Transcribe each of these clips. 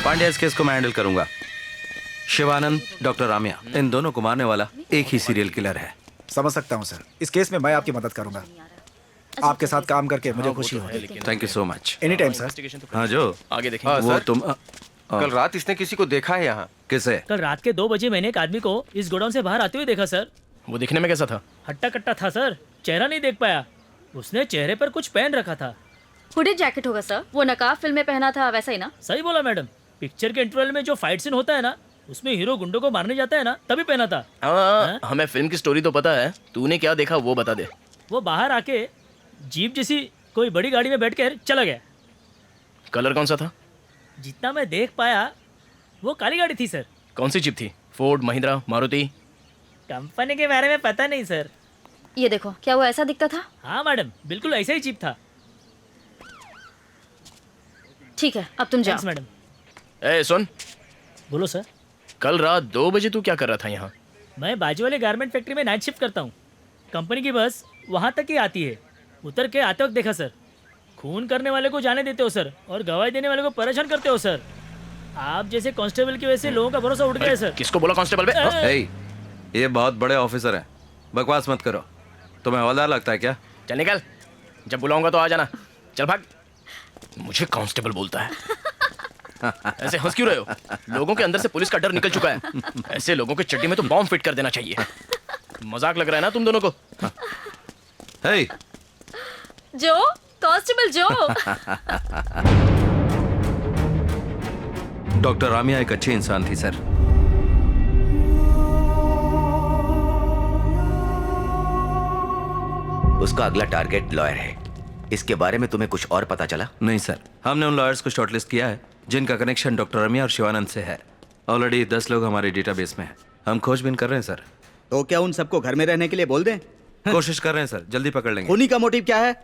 पांड्या इस केस को मैं हैंडल करूंगा। शिवानंद, डॉक्टर रामिया, इन दोनों को मारने वाला एक ही सीरियल किलर है। समझ सकता हूँ सर, इस केस में मैं आपकी मदद करूंगा। आपके साथ काम करके मुझे खुशी होगी। Thank you so much. Any time sir. हाँ जो आगे देखेंगे। वो सर, तुम कल रात इसने किसी को देखा है यहाँ? किसे? कल रात के 2 बजे मैंने एक आदमी को इस गोडाउन से बाहर आते हुए देखा सर। वो दिखने में कैसा था? हट्टा कट्टा था सर, चेहरा नहीं देख पाया। उसने चेहरे पर कुछ पहन रखा था। हुडी जैकेट होगा सर, वो नकाब फिल्म में पहना था वैसा ही ना? सही बोला मैडम। पिक्चर के इंटरवल में जो फाइट सीन होता है ना, उसमें हीरो गुंडों को मारने जाता है ना, तभी पहना था। हाँ, हमें फिल्म की स्टोरी तो पता है, तूने क्या देखा वो बता दे। वो बाहर आके जीप जैसी कोई बड़ी गाड़ी में बैठकर चला गया। कलर कौन सा था? जितना मैं देख पाया वो काली गाड़ी थी सर। कौन सी जीप थी? फोर्ड, महिंद्रा, मारुति? कंपनी के बारे में पता नहीं सर। ये देखो, क्या वो ऐसा दिखता था? हाँ मैडम, बिल्कुल ऐसा ही जीप था। ठीक है, अब तुम जाओ। Thanks madam. ए सुन, बोलो सर। कल रात 2 बजे तू क्या कर रहा था यहाँ? मैं बाजू वाले गारमेंट फैक्ट्री में नाइट शिफ्ट करता हूँ। कंपनी की बस वहाँ तक ही आती है। उतर के आते वक्त देखा सर। खून करने वाले को जाने देते हो सर, और गवाही देने वाले को परेशान करते हो सर। आप जैसे कांस्टेबल की वजह से लोगों का भरोसा उठ गया है सर। किसको बोला कांस्टेबल बे? हाँ? हे, ये बहुत बड़े ऑफिसर हैं, बकवास मत करो। तुम्हें हवलदार लगता है क्या? चल निकल, जब बुलाऊंगा तो आ जाना। चल भाग। मुझे कांस्टेबल बोलता है। ऐसे हंस क्यों रहे हो? लोगों के अंदर से पुलिस का डर निकल चुका है। ऐसे लोगों के चड्डी में तो बॉम्ब फिट कर देना चाहिए। मजाक लग रहा है ना तुम दोनों को? हे, जो कांस्टेबल जो। डॉक्टर रामिया एक अच्छी इंसान थी सर। उसका अगला टारगेट लॉयर है। इसके बारे में तुम्हें कुछ और पता चला? नहीं सर, हमने उन लॉयर्स को शॉर्टलिस्ट किया है जिनका कनेक्शन डॉक्टर रमिया और शिवानंद से है। ऑलरेडी 10 लोग हमारे डेटाबेस में हैं। हम खोजबीन कर रहे हैं सर। तो क्या उन सबको घर में रहने के लिए बोल दें? कोशिश कर रहे हैं सर, जल्दी पकड़ लेंगे। खूनी का मोटिव क्या है?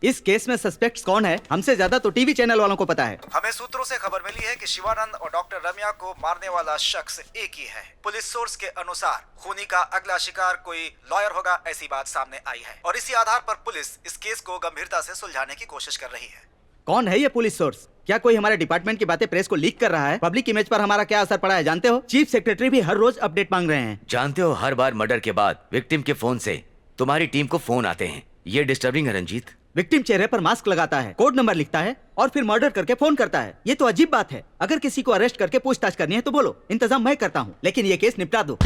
इस केस में सस्पेक्ट्स कौन है? हमसे ज्यादा तो टीवी चैनल वालों को पता है। हमें सूत्रों से खबर मिली है कि शिवानंद और डॉक्टर रम्या को मारने वाला शख्स एक ही है। पुलिस सोर्स के अनुसार खूनी का अगला शिकार कोई लॉयर होगा, ऐसी बात सामने आई है, और इसी आधार पर पुलिस इस केस को गंभीरता से सुलझाने की कोशिश कर रही है। कौन है ये पुलिस सोर्स? क्या कोई हमारे डिपार्टमेंट की बातें प्रेस को लीक कर रहा है? पब्लिक इमेज पर हमारा क्या असर पड़ा है जानते हो? चीफ सेक्रेटरी भी हर रोज अपडेट मांग रहे हैं। जानते हो, हर बार मर्डर के बाद विक्टिम के फोन से तुम्हारी टीम को फोन आते हैं। ये डिस्टर्बिंग है रंजीत। विक्टिम चेहरे पर मास्क लगाता है, कोड नंबर लिखता है और फिर मर्डर करके फोन करता है। ये तो अजीब बात है। अगर किसी को अरेस्ट करके पूछताछ करनी है तो बोलो, इंतजाम मैं करता हूँ, लेकिन ये केस निपटा दो।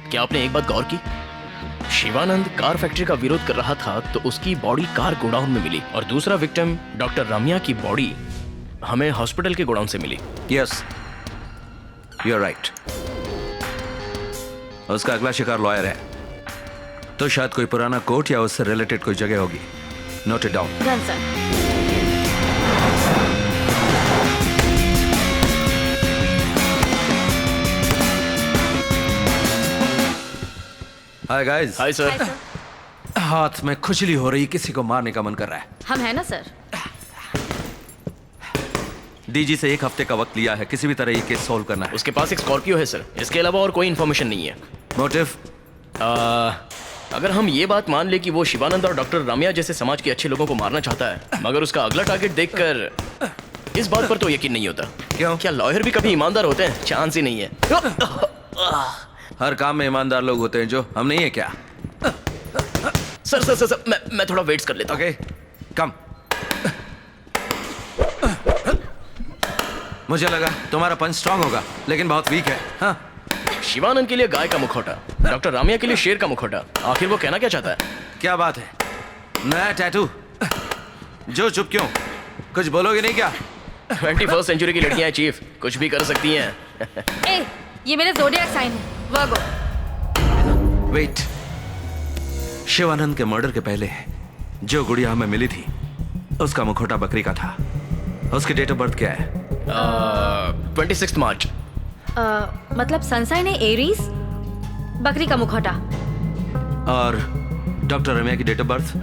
क्या आपने एक बात गौर की? शिवानंद कार फैक्ट्री का विरोध कर रहा था तो उसकी बॉडी कार गोडाउन में मिली, और दूसरा विक्टिम डॉक्टर रम्या की बॉडी हमें हॉस्पिटल के गोडाउन से मिली। Yes, you are right. उसका अगला शिकार लॉयर है, तो शायद कोई पुराना कोर्ट या उससे रिलेटेड कोई जगह होगी। Note it down. Done sir. Hi guys. Hi sir. हाथ में खुजली हो रही, किसी को मारने का मन कर रहा है। हम है ना सर। डीजी से 1 हफ्ते का वक्त लिया है, किसी भी तरह ये केस सॉल्व करना है। उसके पास एक स्कॉर्पियो है सर, इसके अलावा और कोई इन्फॉर्मेशन नहीं है। मोटिव? अगर हम ये बात मान ले कि वो शिवानंद और डॉक्टर रामिया जैसे समाज के अच्छे लोगों को मारना चाहता है, मगर उसका अगला टारगेट देखकर इस बात पर तो यकीन नहीं होता। क्यों? क्या लॉयर भी कभी ईमानदार होते हैं? चांस ही नहीं है। हर काम में ईमानदार लोग होते हैं, जो हम नहीं है क्या? सर सर सर, सर मैं थोड़ा वेट्स कर लेता हूँ। ओके, कम। मुझे लगा तुम्हारा पंच स्ट्रांग होगा, लेकिन बहुत वीक है। हाँ? शिवानंद के लिए गाय का मुखौटा, डॉक्टर रामिया के लिए शेर का मुखौटा। आखिर वो कहना क्या चाहता है? क्या बात है? नया टैटू? जो चुप क्यों? कुछ बोलोगे नहीं क्या? 21st सेंचुरी की लड़कियां चीफ, कुछ भी कर सकती हैं। ए, ये मेरे ज़ोडिएक साइन है, वर्गो। वेट, शिवानंद के मर्डर के पहले जो गुड़िया हमें मिली थी, उसका मुखौटा बकरी का था। उसकी डेट ऑफ बर्थ क्या है? 26 मार्च। मतलब सनसाइन है एरीज, बकरी का मुखौटा। और डॉक्टर रम्या की डेट ऑफ बर्थ?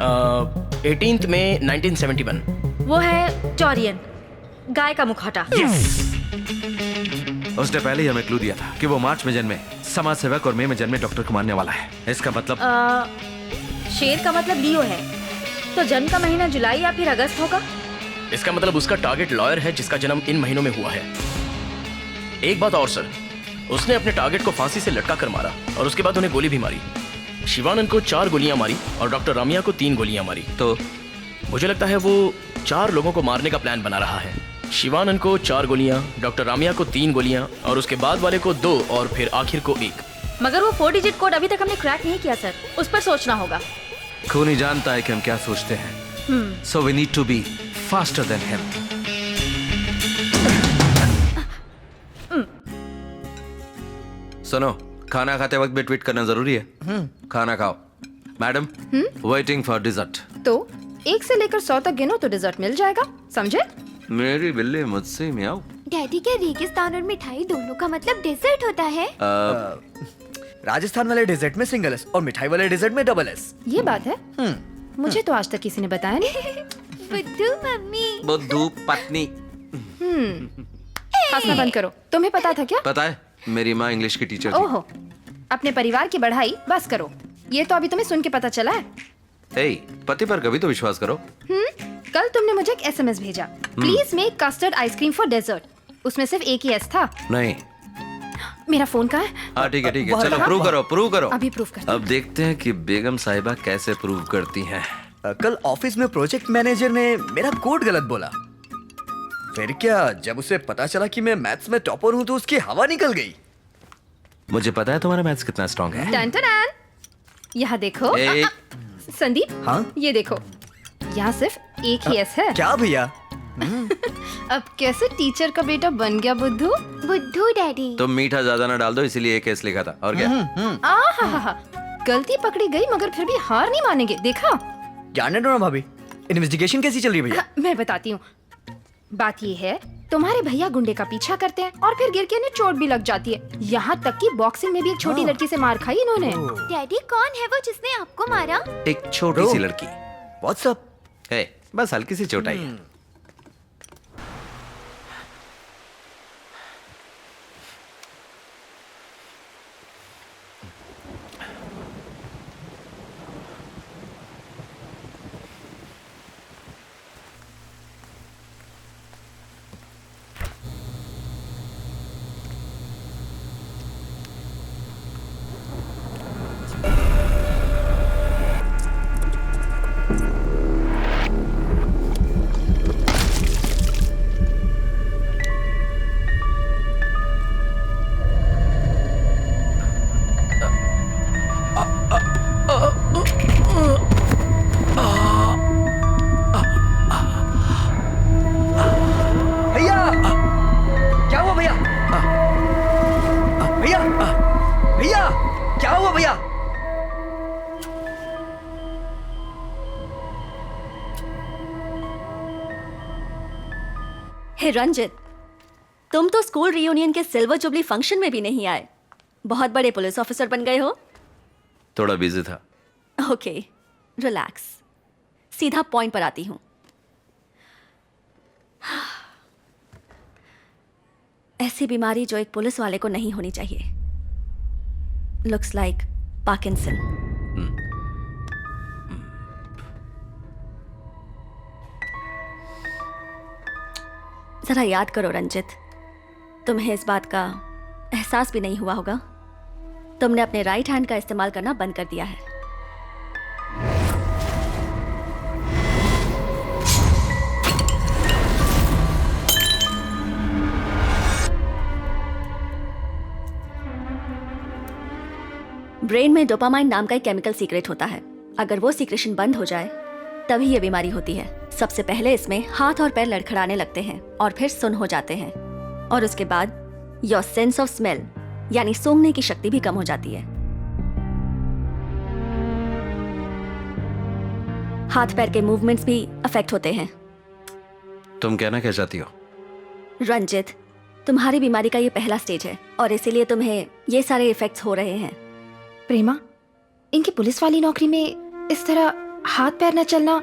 18 मई 1971। वो है टॉरियन, गाय का मुखौटा। उसने पहले ही हमें क्लू दिया था कि वो मार्च में जन्मे समाज सेवक और मई में जन्मे डॉक्टर को मारने वाला है। इसका मतलब शेर का मतलब लियो है, तो जन्म का महीना जुलाई या फिर अगस्त होगा। इसका मतलब उसका टारगेट लॉयर है जिसका जन्म इन महीनों में हुआ है। एक बात और सर, उसने अपने टारगेट को फांसी से लटका कर मारा और उसके बाद उन्हें गोली भी मारी। शिवानंद को 4 गोलियां मारी और डॉक्टर रम्या को 3 गोलियां मारी। तो मुझे लगता है वो 4 लोगों को मारने का प्लान बना रहा है। शिवानंद को 4 गोलियां, डॉक्टर रामिया को 3 गोलियां और उसके बाद वाले को 2 और फिर आखिर को 1। मगर वो 4 डिजिट कोड अभी तक हमने क्रैक नहीं किया सर, उस पर सोचना होगा। खूनी जानता है कि हम क्या सोचते हैं। So we need to be faster than him. सुनो, खाना खाते वक्त भी ट्वीट करना जरूरी है। खाना खाओ। Madam, waiting for dessert. तो 1 से लेकर 100 तक गिनो तो डिजर्ट मिल जाएगा, समझे? मेरी बिल्ली मुझसे मियाऊ। डैडी, क्या रेगिस्तान और मिठाई दोनों का मतलब डेजर्ट होता है? राजस्थान वाले डेजर्ट में सिंगल एस और मिठाई वाले डेजर्ट में डबल एस। ये बात है। मुझे तो आज तक किसी ने बताया नहीं। बुद्धू मम्मी। बुद्धू पत्नी। हंसना बंद करो। तुम्हें पता था क्या? पता है, मेरी माँ इंग्लिश की टीचर थी। ओहो, अपने परिवार की बढ़ाई बस करो। ये तो अभी तुम्हें सुन के पता चला है। ए, पति पर कभी तो विश्वास करो। कल तुमने मुझे एक SMS भेजा, please make custard ice cream for dessert. उसमें सिर्फ एक ही एस था। नहीं। मेरा फोन कहाँ है? हाँ ठीक है, चलो प्रूव करो। अभी प्रूव करते हैं। अब देखते हैं कि बेगम साहिबा कैसे प्रूव करती हैं। कल ऑफिस में प्रोजेक्ट मैनेजर ने मेरा कोड गलत बोला। फिर क्या, जब उसे पता चला कि मैं मैथ्स में टॉपर हूँ तो उसकी हवा निकल गई। मुझे पता है तुम्हारा मैथ्स कितना स्ट्रांग है। टन टन टन। यहाँ देखो। संदीप, हाँ? ये देखो, यहाँ सिर्फ एक ही एस है। क्या भैया? अब कैसे टीचर का बेटा बन गया बुद्धू? बुद्धू डैडी। तुम मीठा ज्यादा ना डाल दो, इसीलिए एक केस लिखा था। और क्या? आहा, गलती पकड़ी गई मगर फिर भी हार नहीं मानेंगे। देखा? जाने दो ना भाभी, इन्वेस्टिगेशन कैसी चल रही है भैया? मैं बताती हूँ। बात ये है, तुम्हारे भैया गुंडे का पीछा करते हैं और फिर गिर के इन्हें चोट भी लग जाती है। यहाँ तक कि बॉक्सिंग में भी एक छोटी लड़की से मार खाई इन्होंने। डैडी, कौन है वो जिसने आपको मारा? एक छोटी सी लड़की। व्हाट्सअप है, बस हल्की सी चोट आई है। हे रंजित, तुम तो स्कूल रियूनियन के सिल्वर जुबली फंक्शन में भी नहीं आए। बहुत बड़े पुलिस ऑफिसर बन गए हो। थोड़ा बिजी था। Okay, relax. सीधा पॉइंट पर आती हूँ। ऐसी बीमारी जो एक पुलिस वाले को नहीं होनी चाहिए। Looks like Parkinson. जरा याद करो रंजित, तुम्हें इस बात का एहसास भी नहीं हुआ होगा। तुमने अपने राइट हैंड का इस्तेमाल करना बंद कर दिया है। ब्रेन में डोपामाइन नाम का एक केमिकल सीक्रेट होता है। अगर वो सीक्रेशन बंद हो जाए तभी ये बीमारी होती है। सबसे पहले इसमें हाथ और पैर लड़खड़ाने लगते हैं और फिर सुन्न हो जाते हैं, और उसके बाद योर सेंस ऑफ स्मेल यानी सूंघने की शक्ति भी कम हो जाती है। हाथ पैर के मूवमेंट्स भी अफेक्ट होते हैं। तुम कहना क्या चाहती हो? रंजित, तुम्हारी बीमारी का ये पहला स्टेज है और इसीलिए तुम्हें ये सारे इफेक्ट्स हो रहे हैं। प्रेमा, इनकी पुलिस वाली नौकरी में इस तरह हाथ पैर न चलना,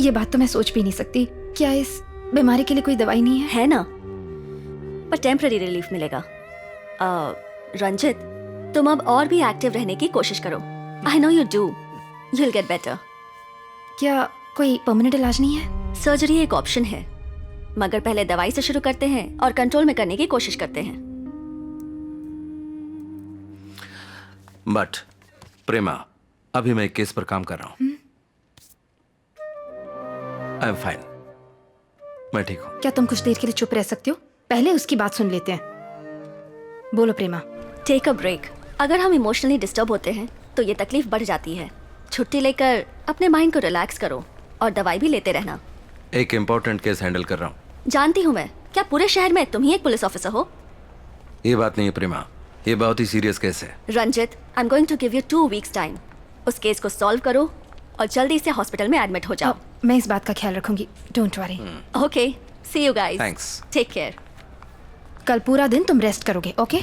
ये बात तो मैं सोच भी नहीं सकती। क्या इस बीमारी के लिए कोई दवाई नहीं है ना, पर टेम्पररी रिलीफ मिलेगा। रंजित, तुम अब और भी एक्टिव रहने की कोशिश करो। I know you do, you will get better. क्या कोई परमानेंट इलाज नहीं है? सर्जरी एक ऑप्शन है, मगर पहले दवाई से शुरू करते हैं और कंट्रोल में करने की कोशिश करते हैं। बट प्रेमा, अभी मैं एक केस पर काम कर रहा हूं। आई एम फाइन, मैं ठीक हूं। क्या तुम कुछ देर के लिए चुप रह सकते हो? पहले उसकी बात सुन लेते हैं। बोलो प्रेमा। Take a break. अगर हम इमोशनली डिस्टर्ब होते हैं तो ये तकलीफ बढ़ जाती है। छुट्टी लेकर अपने माइंड को रिलैक्स करो और दवाई भी लेते रहना। एक इम्पोर्टेंट केस हैंडल कर रहा हूं। जानती हूँ मैं, क्या पूरे शहर में तुम ही एक पुलिस ऑफिसर हो? ये बात नहीं है प्रेमा, ये बहुत ही सीरियस केस है। Ranjit, I am going to give you 2 weeks time. उस केस को सॉल्व करो और जल्दी से हॉस्पिटल में एडमिट हो जाओ। मैं इस बात का ख्याल रखूंगी, don't worry. Okay, see you guys. Thanks. Take care. कल पूरा दिन तुम रेस्ट करोगे, ओके?